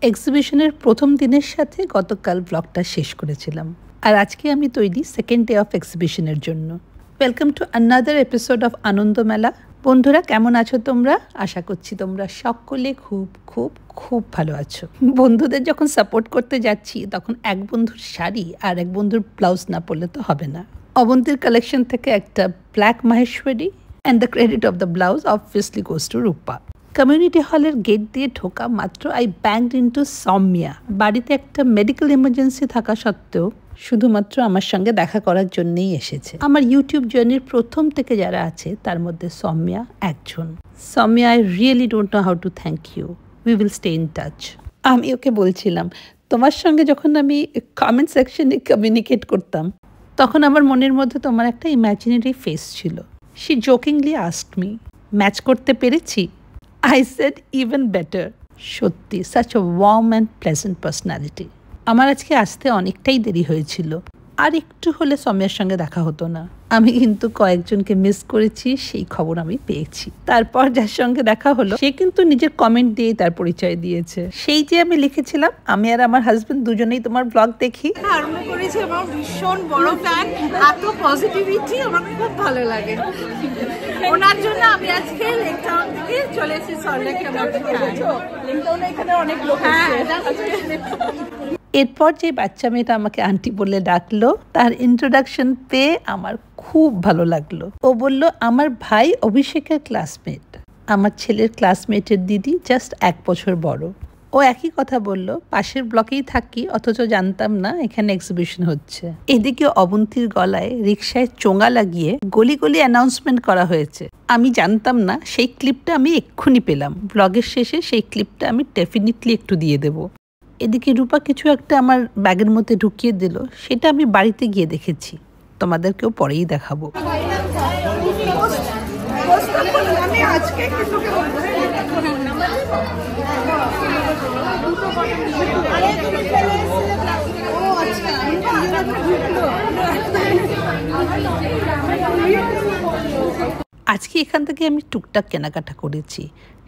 এক্সিবিশনের প্রথম দিনের সাথে গতকাল ব্লগটা শেষ করেছিলাম, আর আজকে আমি তৈরি সেকেন্ড ডে অফ এক্সিবিশনের জন্য। Welcome to another episode of Ananda Mela. বন্ধুরা, কেমন আছো তোমরা? আশা করছি তোমরা সকলে খুব খুব খুব ভালো আছো। বন্ধুদের যখন সাপোর্ট করতে যাচ্ছি তখন এক বন্ধুর শাড়ি আর এক বন্ধুর ব্লাউজ না পরলে তো হবে না। অবন্তীর কালেকশন থেকে একটা black Maheshwari and the credit of the blouse obviously goes to Rupa. Community হলের গেট দিয়ে ঢোকা মাত্র আই ব্যাংকড ইনটু সৌম্যা। বাড়িতে একটা মেডিকেল ইমার্জেন্সি থাকা সত্ত্বেও শুধুমাত্র আমার সঙ্গে দেখা করার জন্যই এসেছে। আমার ইউটিউব জার্নির প্রথম থেকে যারা আছে তার মধ্যে সৌম্যা একজন। Soumya, I really don't know how to thank you. We will stay in touch. আমি ওকে বলছিলাম, তোমার সঙ্গে যখন আমি কমেন্ট সেকশনে কমিউনিকেট করতাম তখন আমার মনের মধ্যে তোমার একটা ইমাজিনারি ফেস ছিল। She jokingly asked me, match করতে পেরেছি? I said even better. সত্যি such a warm and pleasant personality. আমার আজকে আসতে অনেকটাই দেরি হয়েছিল, আর একটু হলে সৌম্যার সঙ্গে দেখা হতো না। আমি কিন্তু কয়েকজনকে মিস করেছি, সেই খবর আমি পেয়েছি। তারপর যার সঙ্গে দেখা হলো সে কিন্তু নিজের কমেন্ট দিয়ে তার পরিচয় দিয়েছে। সেই যে আমি লিখেছিলাম, আমি আর আমার হাজবেন্ড দুজনেই তোমার ব্লগ দেখি। আরম্ভ করেছি, আমার ভীষণ বড় ফ্যান। এত পজিটিভিটি আমার খুব ভালো লাগে। ওনার জন্য আমি আজকে লেকটাউন থেকে চলে এসেছি সল্টলেক। লেকটাউনে এখানে অনেক লোক আছে। এরপর যে বাচ্চা মেয়েটা আমাকে আন্টি বলে ডাকলো, তার ইন্ট্রোডাকশন পেয়ে আমার খুব ভালো লাগলো। ও বলল আমার ভাই অভিষেকের ক্লাসমেট, আমার ছেলের ক্লাসমেটের দিদি জাস্ট 1 বছর বড়। ও একই কথা বলল, পাশের ব্লকেই থাকি অথচ জানতাম না এখানে এক্সিবিশন হচ্ছে। এদিকে অবন্তীর গলায় রিকশায় চোঙা লাগিয়ে গলি গলি অ্যানাউন্সমেন্ট করা হয়েছে। আমি জানতাম না, সেই ক্লিপটা আমি এক্ষুনি পেলাম। ব্লগের শেষে সেই ক্লিপটা আমি ডেফিনেটলি একটু দিয়ে দেবো। এদিকে রূপা কিছু একটা আমার ব্যাগের মধ্যে ঢুকিয়ে দিল, সেটা আমি বাড়িতে গিয়ে দেখেছি, তোমাদেরকেও পরেই দেখাবো। আজকে এখান থেকে আমি টুকটাক কেনাকাটা করেছি,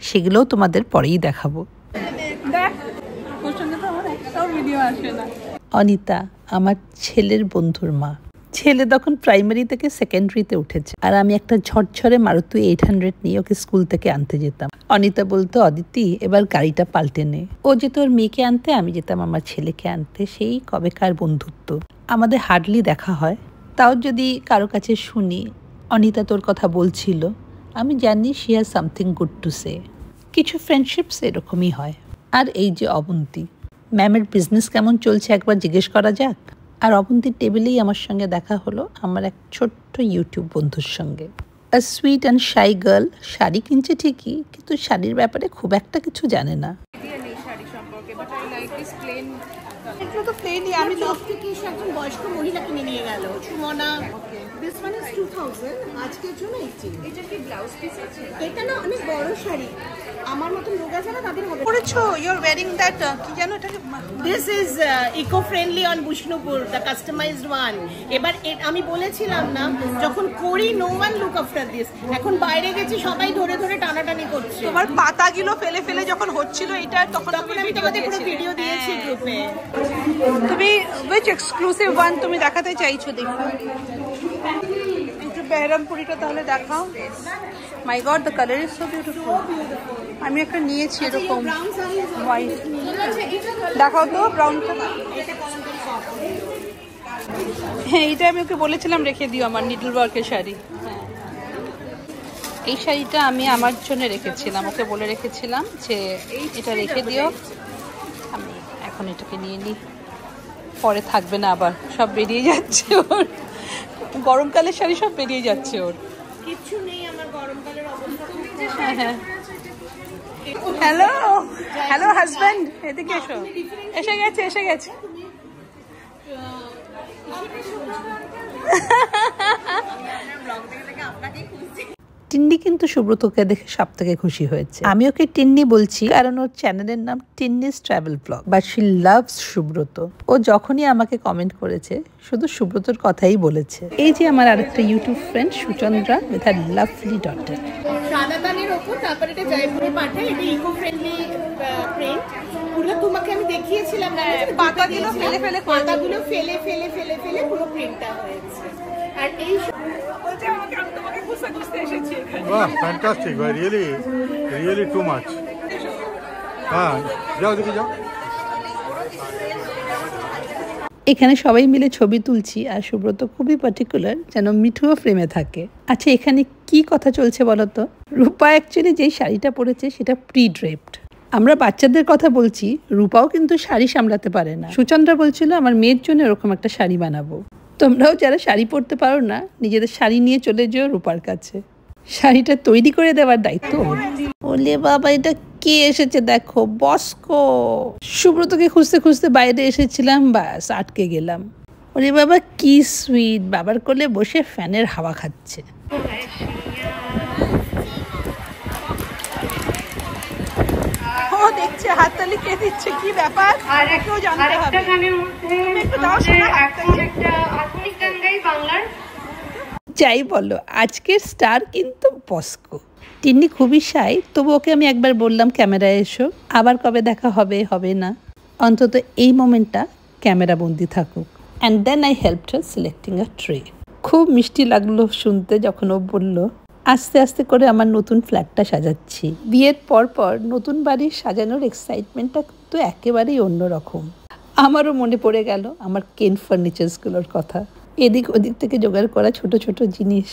সেগুলোও তোমাদের পরেই দেখাবো। অনিতা আমার ছেলের বন্ধুর মা। ছেলে তখন প্রাইমারি থেকে সেকেন্ডারিতে উঠেছে, আর আমি একটা ঝরঝরে মারুতি 800 নিয়ে ওকে স্কুল থেকে আনতে যেতাম। অনিতা বলতো, অদিতি এবার গাড়িটা পাল্টে নে। ও যেত ওর মেয়েকে আনতে, আমি যেতাম আমার ছেলেকে আনতে। সেই কবেকার বন্ধুত্ব। আমাদের হার্ডলি দেখা হয়, তাও যদি কারো কাছে শুনি অনিতা তোর কথা বলছিল, আমি জানি she has something good to say. কিছু ফ্রেন্ডশিপস এরকমই হয়। আর এই যে অবন্তী, ম্যামের বিজনেস কেমন চলছে একবার জিজ্ঞেস করা যাক। আর অবন্তীর টেবিলেই আমার সঙ্গে দেখা হলো আমার এক ছোট্ট ইউটিউব বন্ধুর সঙ্গে। A sweet and shy girl. Sari কিনছে ঠিকই, কিন্তু শাড়ির ব্যাপারে খুব একটা কিছু জানে না। এগুলো তো প্লেনই। আমি ব্লগ থেকে এসে একজন বয়স্ক মহিলা কিনে নিয়ে গেল, সুমনা। দিস ওয়ান ইজ 2000, আজকের জন্য 18। এটা কি ব্লাউজ পিস আছে? এটা না অনেক বড় শাড়ি, আমার মতো লোক আছে না তাদের হবে। পরেছো ইউ আর ওয়্যারিং দ্যাট, কি জানো এটাকে? This is eco friendly on Bishnupur, the customized one. এবার আমি বলেছিলাম না যখন করি no one look after this. এখন বাইরে গেছি সবাই ধরে ধরে টানাটানি করছে। তোমার পাতাগুলো ফেলে ফেলে যখন হচ্ছিল এটা, তখন আমি তোমাদের পুরো ভিডিও দিয়েছি গ্রুপে। তুমি which exclusive one তুমি দেখাতে চাইছো? দেখো একটু বেহরামপুরিটা তাহলে দেখাও। My God, the colour is so beautiful. আমি একটা নিয়েছি এরকম হোয়াইট। দেখাও তো ব্রাউনটা। হ্যাঁ, এইটা আমি ওকে বলেছিলাম রেখে দিও, আমার নিডল ওয়ার্কের শাড়ি। এই শাড়িটা আমি আমার জন্য রেখেছিলাম, ওকে বলে রেখেছিলাম যে এটা রেখে দিও। আমি এখন এটাকে নিয়ে নিই, পরে থাকবে না, আবার সব বেরিয়ে যাচ্ছে ওর। গরমকালের শাড়ি সব বেরিয়ে যাচ্ছে ওর। কিছু নেই আমার গরমকালের অবস্থা। হ্যাঁ হ্যাঁ। হ্যালো হ্যালো হাজব্যান্ড, এদিকে এসো। এসে গেছে এসে গেছে। টিন্নি কিন্তু সুব্রতকে দেখে সব থেকে খুশি হয়েছে। আমি ওকে টিন্নি বলছি কারণ ওর চ্যানেলের নাম Tinni's travel blog, but she loves Subrata. ও যখনই আমাকে কমেন্ট করেছে শুধু সুব্রতর কথাই বলেছে। এই যে আমার আরেকটা YouTube friend Suchandra with her lovely daughter. সাদা দানের ওপর তারপরে এটা জয়পুরে পাঠায়। এটা ইকো ফ্রেন্ডলি প্রিন্ট। পুরো তোমাকে দেখিয়েছিলাম না, পাতাগুলো ফেলে ফেলে পাতাগুলো ফেলে ফেলে ফেলে ফেলে পুরো প্রিন্টটা হয়েছে। আর এই বাহ, ফ্যান্টাস্টিক ভাই, রিয়েলি রিয়েলি টু মাচ। হ্যাঁ, যাও দেখি যাও। এখানে সবাই মিলে ছবি তুলছি, আর সুব্রত খুবই পার্টিকুলার যেন মিঠুও ফ্রেমে থাকে। আচ্ছা, এখানে কি কথা চলছে বলতো? রূপা অ্যাকচুয়ালি যেই শাড়িটা পরেছে সেটা প্রি ড্রেপড। আমরা বাচ্চাদের কথা বলছি, রূপাও কিন্তু শাড়ি সামলাতে পারে না। সুচন্দ্রা বলছিল আমার মেয়ের জন্য এরকম একটা শাড়ি বানাবো। তোমরাও যারা শাড়ি পরতে পারো না, নিজেদের শাড়ি নিয়ে চলে যেও রূপার কাছে, শাড়িটা তৈরি করে দেওয়ার দায়িত্ব। ওলে বাবা, এটা কে এসেছে দেখো, বস্কো। সুব্রতকে খুঁজতে খুঁজতে বাইরে এসেছিলাম, বাস আটকে গেলাম। ওরে বাবা কি সুইট, বাবার কোলে বসে ফ্যানের হাওয়া খাচ্ছে। ও দেখছে হাততালি কে দিচ্ছে, কি ব্যাপার? আর একটু জানতে হবে। গানের মধ্যে এখন একটা আধুনিক গান গাই বাংলার। যাই বলো, আজকের স্টার কিন্তু বস্কো। তিন্নি খুবই শাই, তবু ওকে আমি একবার বললাম ক্যামেরায় এসো। আবার কবে দেখা হবে হবে না, অন্তত এই মোমেন্টটা ক্যামেরা বন্দি থাকুক। And then I helped her selecting a tray. খুব মিষ্টি লাগলো শুনতে যখন ও বলল আস্তে আস্তে করে আমার নতুন ফ্ল্যাটটা সাজাচ্ছি। বিয়ের পর পর নতুন বাড়ির সাজানোর এক্সাইটমেন্টটা তো একেবারেই অন্যরকম। আমারও মনে পড়ে গেল আমার কেন ফার্নিচার্সগুলোর কথা, এদিক ওদিক থেকে জোগাড় করা ছোট ছোট জিনিস।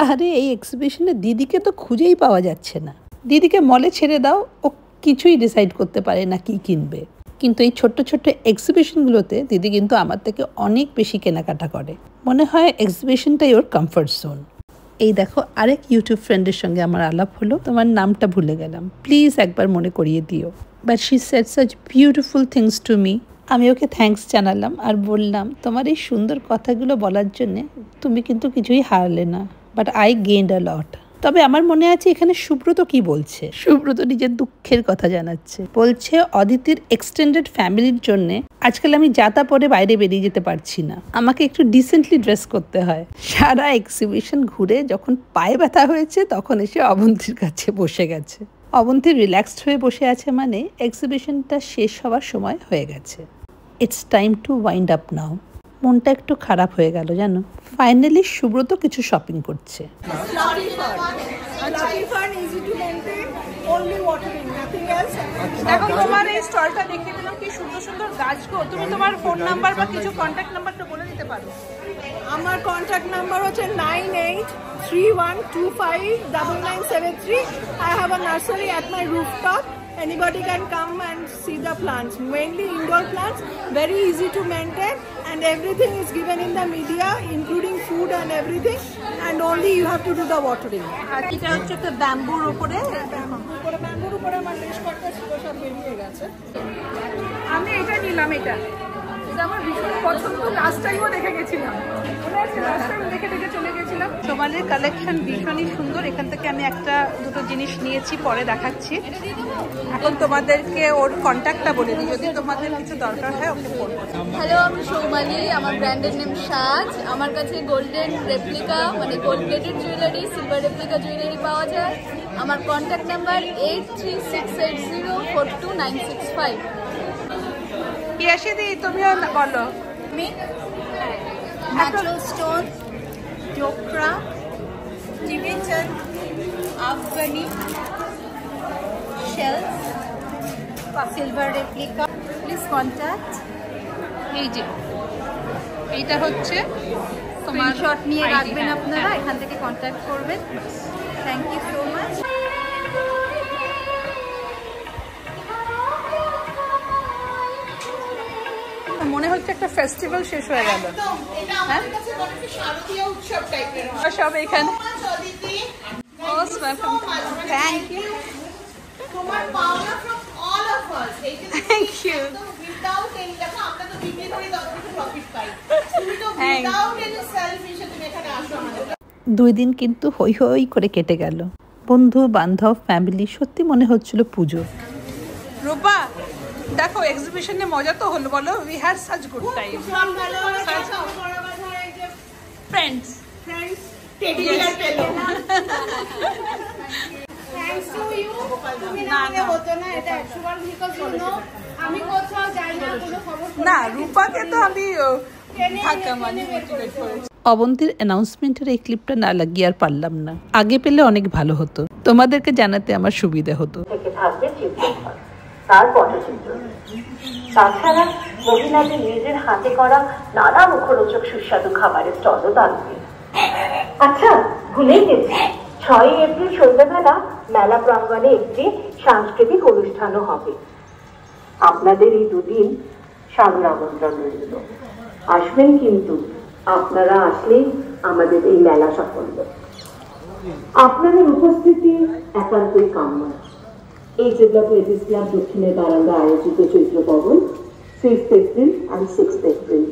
আরে এই এক্সিবিশনে দিদিকে তো খুঁজেই পাওয়া যাচ্ছে না। দিদিকে মলে ছেড়ে দাও, ও কিছুই ডিসাইড করতে পারে না কি কিনবে। কিন্তু এই ছোট্ট ছোট্ট এক্সিবিশনগুলোতে দিদি কিন্তু আমার থেকে অনেক বেশি কেনাকাটা করে। মনে হয় এক্সিবিশনটাই ওর কমফর্ট জোন। এই দেখো, আরেক ইউটিউব ফ্রেন্ডের সঙ্গে আমার আলাপ হলো, তোমার নামটা ভুলে গেলাম, প্লিজ একবার মনে করিয়ে দিও। But she said such beautiful things to me. আমি ওকে থ্যাঙ্কস জানালাম আর বললাম তোমার এই সুন্দর কথাগুলো বলার জন্যে তুমি কিন্তু কিছুই হারলে না, বাট আই গেইনড আ লট। তবে আমার মনে আছে এখানে সুব্রত কি বলছে। সুব্রত নিজের দুঃখের কথা জানাচ্ছে, বলছে অদিতির এক্সটেন্ডেড ফ্যামিলির জন্য আজকাল আমি যাতা পরে বাইরে বেরিয়ে যেতে পারছি না, আমাকে একটু ডিসেন্টলি ড্রেস করতে হয়। সারা এক্সিবিশন ঘুরে যখন পায়ে ব্যথা হয়েছে তখন এসে অবন্তীর কাছে বসে গেছে। অবন্তী রিল্যাক্সড হয়ে বসে আছে, মানে এক্সিবিশনটা শেষ হওয়ার সময় হয়ে গেছে। It's time to wind up নাও। মনটা একটু খারাপ হয়ে গেল জানো। ফাইনালি সুব্রত কিছু শপিং করছে। এখন তোমার এই স্টলটা দেখিয়ে দিলাম, কি সুন্দর সুন্দর গাছ গো। তুমি তোমার ফোন নাম্বার বা কিছু কন্ট্যাক্ট নাম্বারটা বলে দিতে পারো? আমার কন্ট্যাক্ট নাম্বার হচ্ছে 9831259973। I have a nursery at my rooftop. Anybody can come and see the plants, mainly indoor plants, very easy to maintain, and everything is given in the media, including food and everything, and only you have to do the watering. আর এটা হচ্ছে একটা ব্যাম্বুর উপরে, ব্যাম্বুর উপরে আমার বেশ কয়েকটা ছিল, সব বেরিয়ে গেছে। আমি এটা নিলাম, এটা আমার ভীষণ পছন্দ, লাস্ট টাইমও দেখে গেছিলাম, লাস্ট টাইম দেখে দেখে চলে গেছিলাম। সোমালির কালেকশন ভীষণই সুন্দর, এখান থেকে আমি একটা দুটো জিনিস নিয়েছি, পরে দেখাচ্ছি। এখন তোমাদেরকে ওর কন্ট্যাক্টটা বলে দিই, যদি তোমাদের কিছু দরকার হয় ওকে ফোন করো। হ্যালো, আমি সৌমালি, আমার ব্র্যান্ডের নেম সাজ। আমার কাছে গোল্ডেন রেপ্লিকা মানে gold plated jewellery, silver replica jewellery পাওয়া যায়। আমার কন্ট্যাক্ট নাম্বার 8368042965। ইয়াশিদি, তুমিও বলো। Natural stone, Dokra, Tibetan, Afghani, shells, silver replica. Please contact. এই যে এইটা হচ্ছে তোমার শট নিয়ে রাখবেন আপনারা, এখান থেকে কন্ট্যাক্ট করবেন। Thank you so much. মনে হচ্ছে একটা ফেস্টিভ্যাল শেষ হয়ে গেল। সব এখানে। Thank you, thank you. দুই দিন কিন্তু হই হই করে কেটে গেল। বন্ধু বান্ধব ফ্যামিলি, সত্যি মনে হচ্ছিল পুজো। রূপা দেখো, এক্সিবিশনে মজা তো হলো, বলো। We had such good time, friends. আমি কোথাও যাই না রূপাকে তো আমি থাকা মানে মোটিভেট করেছি। অবন্তীর অ্যানাউন্সমেন্টের এই ক্লিপটা না লাগিয়ে আর পারলাম না, আগে পেলে অনেক ভালো হতো, তোমাদেরকে জানাতে আমার সুবিধা হতো। থাকবে চিত্রঘর, তার পটচিত্র। তাছাড়া মহিলাদের নিজের হাতে করা নানা মুখরোচক সুস্বাদু খাবারের স্টলও থাকবে। আচ্ছা ভুলেই গেছি, 6 এপ্রিল সন্ধ্যাবেলা মেলা প্রাঙ্গণে একটি সাংস্কৃতিক অনুষ্ঠানও হবে। আপনাদের এই দুদিন সাদর আমন্ত্রণ রইল, আসবেন কিন্তু। আপনারা আসলেই আমাদের এই মেলা সাফল্য। আপনাদের উপস্থিতি একান্তই কাম্য। এই ডেভেলপ লেডিস ক্লাব দক্ষিণের বারান্দা আয়োজিত চৈত্র ভবন 5th April and 6th April